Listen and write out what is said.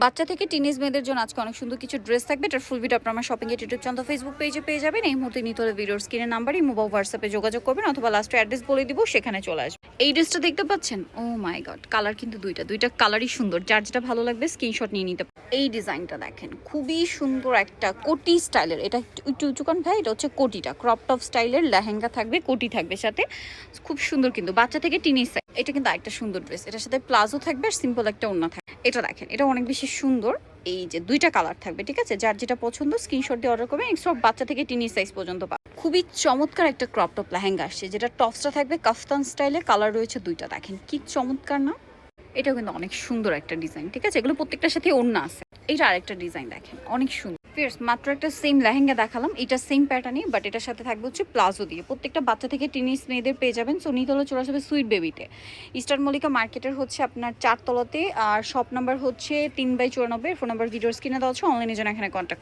বাচ্চা থেকে টিনেজ মেয়েদের জন্য আজকে অনেক সুন্দর কিছু ড্রেস থাকবে। এটার ফুল ভিডিও আপনার শপিং এর ইউটিউব চ্যানেল ফেসবুক পেজে পেয়ে যাবেন। এই মুহূর্তে নিতে হলে ভিডিওর স্ক্রিনের নাম্বারই মোবাইল হোয়াটসঅ্যাপে যোগাযোগ করবেন অথবা লাস্টে অ্যাড্রেস বলে দিব, সেখানে চলে আসবে। এই ড্রেসটা দেখতে পাচ্ছেন, ও মাই গড, কালার কিন্তু দুইটা কালারই সুন্দর। যার যেটা ভালো লাগবে স্ক্রিনশট নিয়ে নিতে। এই ডিজাইনটা দেখেন, খুবই সুন্দর একটা কোটি স্টাইলের। এটা একটু উঁচুকান ভাই, এটা হচ্ছে কোটিটা ক্রপ টপ স্টাইলের লেহেঙ্গা থাকবে, কোটি থাকবে সাথে, খুব সুন্দর কিন্তু বাচ্চা থেকে টিনেজ। এটা কিন্তু একটা সুন্দর ড্রেস, এটার সাথে প্লাজো থাকবে আর সিম্পল একটা ওড়না থাকবে। এটা দেখেন, এটা অনেক বেশি সুন্দর। এই যে দুইটা কালার থাকবে, ঠিক আছে, যার যেটা পছন্দ স্ক্রিনশট দিয়ে অর্ডার করবেন। সব বাচ্চা থেকে টিনি সাইজ পর্যন্ত পাবেন। খুবই চমৎকার একটা ক্রপ টপ লেহেঙ্গা আসছে, যেটা টপসটা থাকবে কাফতান স্টাইলে, কালার রয়েছে দুইটা। দেখেন কি চমৎকার না, এটাও কিন্তু অনেক সুন্দর একটা ডিজাইন, ঠিক আছে, এগুলো প্রত্যেকটার সাথে ওড়না আছে। এটা আরেকটা ডিজাইন দেখেন, অনেক সুন্দর। ফিয়ার্স, মাত্র একটা সেম লেহেঙ্গা দেখালাম, এটা সেম প্যাটার্নই, বাট এটার সাথে থাকবে হচ্ছে প্লাজো দিয়ে। প্রত্যেকটা বাচ্চা থেকে টিনিস মেয়েদের পেয়ে যাবেন। সো নিতে হলে চলে আসবে সুইট বেবিতে, ইস্টার্ন মল্লিকা মার্কেটের হচ্ছে আপনার 4 তলাতে। আর শপ নাম্বার হচ্ছে 3/94। ফোন নাম্বার ভিডিওর স্ক্রিনে দেওয়া হচ্ছে, অনলাইনে জন্য এখানে কন্ট্যাক্ট।